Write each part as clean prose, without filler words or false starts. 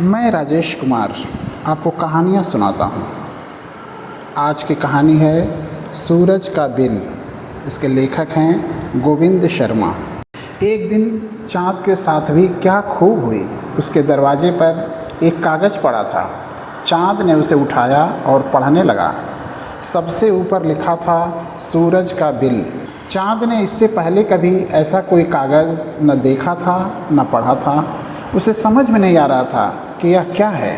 मैं राजेश कुमार आपको कहानियाँ सुनाता हूँ। आज की कहानी है सूरज का बिल। इसके लेखक हैं गोविंद शर्मा। एक दिन चाँद के साथ भी क्या खूब हुई। उसके दरवाजे पर एक कागज़ पड़ा था। चाँद ने उसे उठाया और पढ़ने लगा। सबसे ऊपर लिखा था सूरज का बिल। चाँद ने इससे पहले कभी ऐसा कोई कागज़ न देखा था न पढ़ा था। उसे समझ में नहीं आ रहा था कि यह क्या है।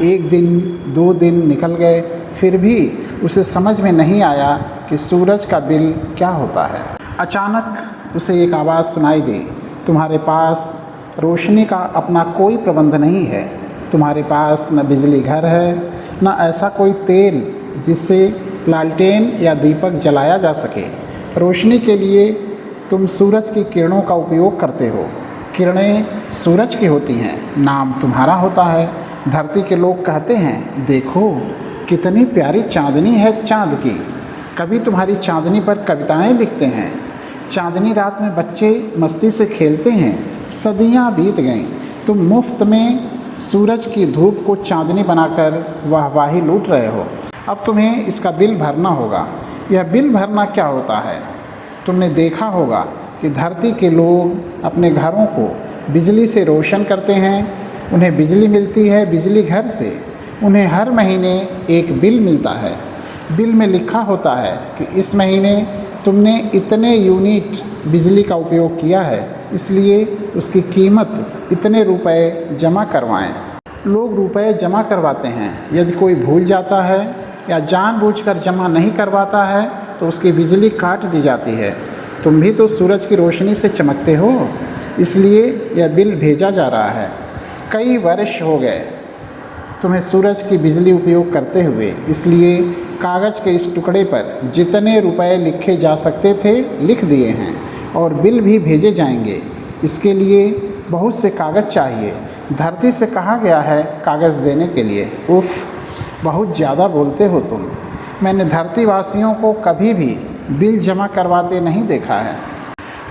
एक दिन 2 दिन निकल गए, फिर भी उसे समझ में नहीं आया कि सूरज का बिल क्या होता है। अचानक उसे एक आवाज़ सुनाई दी, तुम्हारे पास रोशनी का अपना कोई प्रबंध नहीं है। तुम्हारे पास न बिजली घर है, न ऐसा कोई तेल जिससे लालटेन या दीपक जलाया जा सके। रोशनी के लिए तुम सूरज की किरणों का उपयोग करते हो। किरणें सूरज की होती हैं, नाम तुम्हारा होता है। धरती के लोग कहते हैं, देखो कितनी प्यारी चांदनी है चाँद की। कभी तुम्हारी चांदनी पर कविताएं लिखते हैं। चांदनी रात में बच्चे मस्ती से खेलते हैं। सदियां बीत गईं, तुम मुफ्त में सूरज की धूप को चांदनी बनाकर वाहवाही लूट रहे हो। अब तुम्हें इसका बिल भरना होगा। यह बिल भरना क्या होता है? तुमने देखा होगा कि धरती के लोग अपने घरों को बिजली से रोशन करते हैं। उन्हें बिजली मिलती है बिजली घर से। उन्हें हर महीने एक बिल मिलता है। बिल में लिखा होता है कि इस महीने तुमने इतने यूनिट बिजली का उपयोग किया है, इसलिए उसकी कीमत इतने रुपए जमा करवाएं। लोग रुपए जमा करवाते हैं। यदि कोई भूल जाता है या जानबूझकर जमा नहीं करवाता है तो उसकी बिजली काट दी जाती है। तुम भी तो सूरज की रोशनी से चमकते हो, इसलिए यह बिल भेजा जा रहा है। कई वर्ष हो गए तुम्हें सूरज की बिजली उपयोग करते हुए, इसलिए कागज़ के इस टुकड़े पर जितने रुपए लिखे जा सकते थे लिख दिए हैं और बिल भी भेजे जाएंगे। इसके लिए बहुत से कागज़ चाहिए। धरती से कहा गया है कागज़ देने के लिए। उफ़, बहुत ज़्यादा बोलते हो तुम। मैंने धरतीवासियों को कभी भी बिल जमा करवाते नहीं देखा है।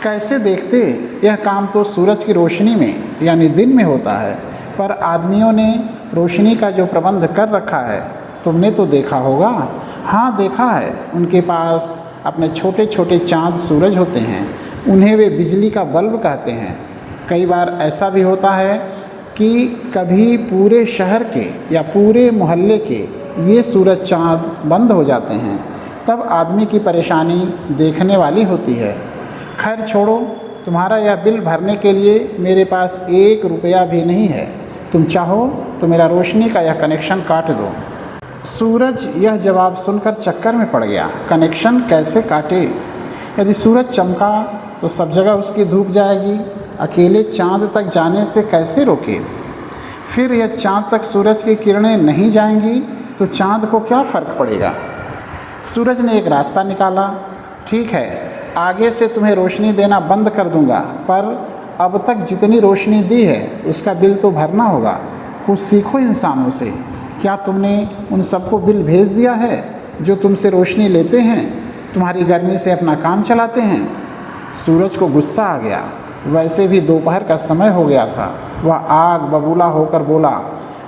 कैसे देखते? यह काम तो सूरज की रोशनी में यानी दिन में होता है, पर आदमियों ने रोशनी का जो प्रबंध कर रखा है तुमने तो देखा होगा। हाँ, देखा है। उनके पास अपने छोटे छोटे चाँद सूरज होते हैं। उन्हें वे बिजली का बल्ब कहते हैं। कई बार ऐसा भी होता है कि कभी पूरे शहर के या पूरे मोहल्ले के ये सूरज चाँद बंद हो जाते हैं, तब आदमी की परेशानी देखने वाली होती है। खैर छोड़ो, तुम्हारा यह बिल भरने के लिए मेरे पास 1 रुपया भी नहीं है। तुम चाहो तो मेरा रोशनी का यह कनेक्शन काट दो। सूरज यह जवाब सुनकर चक्कर में पड़ गया। कनेक्शन कैसे काटे? यदि सूरज चमका तो सब जगह उसकी धूप जाएगी। अकेले चाँद तक जाने से कैसे रोके? फिर यह चाँद तक सूरज की किरणें नहीं जाएंगी तो चाँद को क्या फ़र्क पड़ेगा? सूरज ने एक रास्ता निकाला। ठीक है, आगे से तुम्हें रोशनी देना बंद कर दूंगा, पर अब तक जितनी रोशनी दी है उसका बिल तो भरना होगा। कुछ सीखो इंसानों से। क्या तुमने उन सबको बिल भेज दिया है जो तुमसे रोशनी लेते हैं, तुम्हारी गर्मी से अपना काम चलाते हैं? सूरज को गुस्सा आ गया। वैसे भी दोपहर का समय हो गया था। वह आग बबूला होकर बोला,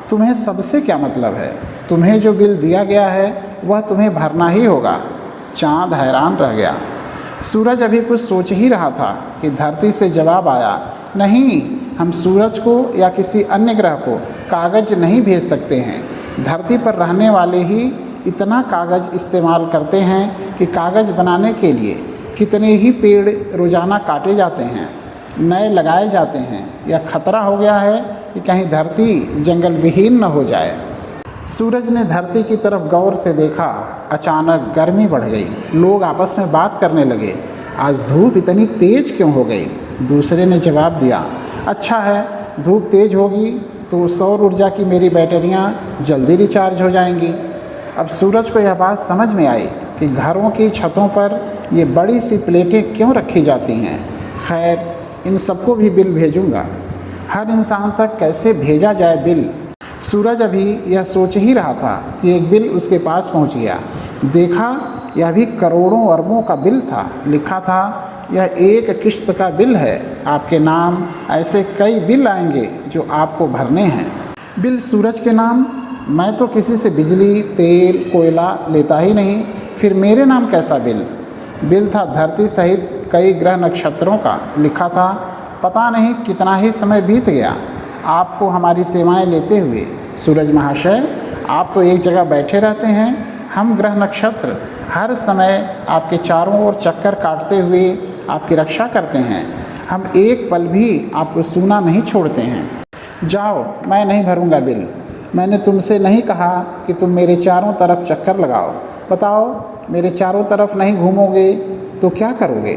तुम्हें सबसे क्या मतलब है? तुम्हें जो बिल दिया गया है वह तुम्हें भरना ही होगा। चाँद हैरान रह गया। सूरज अभी कुछ सोच ही रहा था कि धरती से जवाब आया, नहीं, हम सूरज को या किसी अन्य ग्रह को कागज़ नहीं भेज सकते हैं। धरती पर रहने वाले ही इतना कागज़ इस्तेमाल करते हैं कि कागज़ बनाने के लिए कितने ही पेड़ रोज़ाना काटे जाते हैं, नए लगाए जाते हैं। यह खतरा हो गया है कि कहीं धरती जंगल विहीन न हो जाए। सूरज ने धरती की तरफ गौर से देखा। अचानक गर्मी बढ़ गई। लोग आपस में बात करने लगे, आज धूप इतनी तेज क्यों हो गई? दूसरे ने जवाब दिया, अच्छा है, धूप तेज होगी तो सौर ऊर्जा की मेरी बैटरियां जल्दी रिचार्ज हो जाएंगी। अब सूरज को यह बात समझ में आई कि घरों की छतों पर ये बड़ी सी प्लेटें क्यों रखी जाती हैं। खैर, इन सबको भी बिल भेजूँगा। हर इंसान तक कैसे भेजा जाए बिल? सूरज अभी यह सोच ही रहा था कि एक बिल उसके पास पहुंच गया। देखा, यह भी करोड़ों अरबों का बिल था। लिखा था, यह एक किश्त का बिल है। आपके नाम ऐसे कई बिल आएंगे जो आपको भरने हैं। बिल सूरज के नाम? मैं तो किसी से बिजली, तेल, कोयला लेता ही नहीं, फिर मेरे नाम कैसा बिल? बिल था धरती सहित कई ग्रह नक्षत्रों का, लिखा था। पता नहीं कितना ही समय बीत गया आपको हमारी सेवाएं लेते हुए। सूरज महाशय, आप तो एक जगह बैठे रहते हैं, हम ग्रह नक्षत्र हर समय आपके चारों ओर चक्कर काटते हुए आपकी रक्षा करते हैं। हम एक पल भी आपको सूना नहीं छोड़ते हैं। जाओ, मैं नहीं भरूंगा बिल। मैंने तुमसे नहीं कहा कि तुम मेरे चारों तरफ चक्कर लगाओ। बताओ, मेरे चारों तरफ नहीं घूमोगे तो क्या करोगे?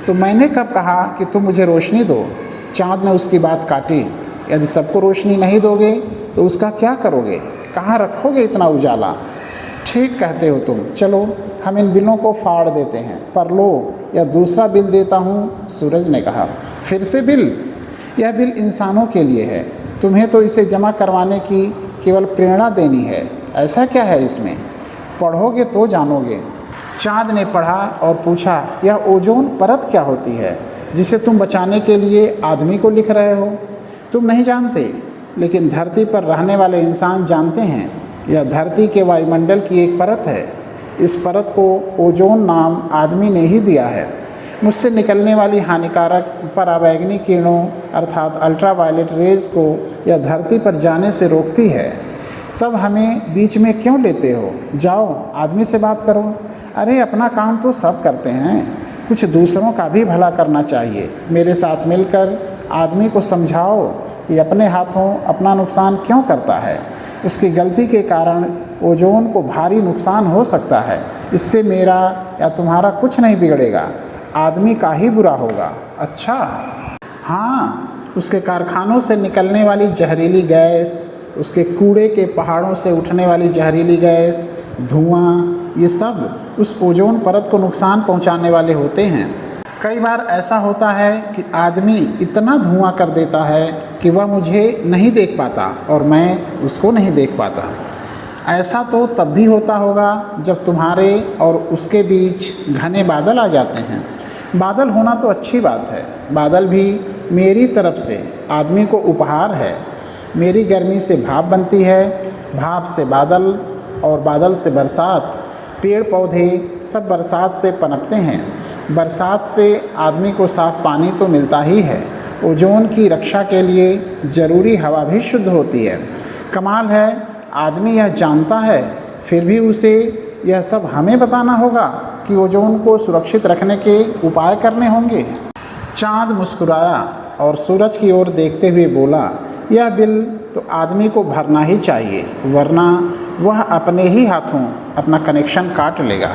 तो मैंने कब कहा कि तुम मुझे रोशनी दो? चाँद ने उसकी बात काटी। यदि सबको रोशनी नहीं दोगे तो उसका क्या करोगे? कहाँ रखोगे इतना उजाला? ठीक कहते हो तुम। चलो, हम इन बिलों को फाड़ देते हैं। पर लो, या दूसरा बिल देता हूँ, सूरज ने कहा। फिर से बिल? यह बिल इंसानों के लिए है, तुम्हें तो इसे जमा करवाने की केवल प्रेरणा देनी है। ऐसा क्या है इसमें? पढ़ोगे तो जानोगे। चाँद ने पढ़ा और पूछा, यह ओजोन परत क्या होती है जिसे तुम बचाने के लिए आदमी को लिख रहे हो? तुम नहीं जानते, लेकिन धरती पर रहने वाले इंसान जानते हैं। यह धरती के वायुमंडल की एक परत है। इस परत को ओजोन नाम आदमी ने ही दिया है। मुझसे निकलने वाली हानिकारक पराबैंगनी किरणों अर्थात अल्ट्रावायलेट रेज़ को यह धरती पर जाने से रोकती है। तब हमें बीच में क्यों लेते हो? जाओ, आदमी से बात करो। अरे, अपना काम तो सब करते हैं, कुछ दूसरों का भी भला करना चाहिए। मेरे साथ मिलकर आदमी को समझाओ कि अपने हाथों अपना नुकसान क्यों करता है। उसकी गलती के कारण ओजोन को भारी नुकसान हो सकता है। इससे मेरा या तुम्हारा कुछ नहीं बिगड़ेगा, आदमी का ही बुरा होगा। अच्छा? हाँ, उसके कारखानों से निकलने वाली जहरीली गैस, उसके कूड़े के पहाड़ों से उठने वाली जहरीली गैस, धुआं, ये सब उस ओजोन परत को नुकसान पहुंचाने वाले होते हैं। कई बार ऐसा होता है कि आदमी इतना धुआं कर देता है कि वह मुझे नहीं देख पाता और मैं उसको नहीं देख पाता। ऐसा तो तब भी होता होगा जब तुम्हारे और उसके बीच घने बादल आ जाते हैं। बादल होना तो अच्छी बात है। बादल भी मेरी तरफ से आदमी को उपहार है। मेरी गर्मी से भाप बनती है, भाप से बादल और बादल से बरसात। पेड़ पौधे सब बरसात से पनपते हैं। बरसात से आदमी को साफ पानी तो मिलता ही है। ओजोन की रक्षा के लिए ज़रूरी हवा भी शुद्ध होती है। कमाल है, आदमी यह जानता है, फिर भी उसे यह सब हमें बताना होगा कि ओजोन को सुरक्षित रखने के उपाय करने होंगे। चाँद मुस्कुराया और सूरज की ओर देखते हुए बोला, यह बिल तो आदमी को भरना ही चाहिए, वरना वह अपने ही हाथों अपना कनेक्शन काट लेगा।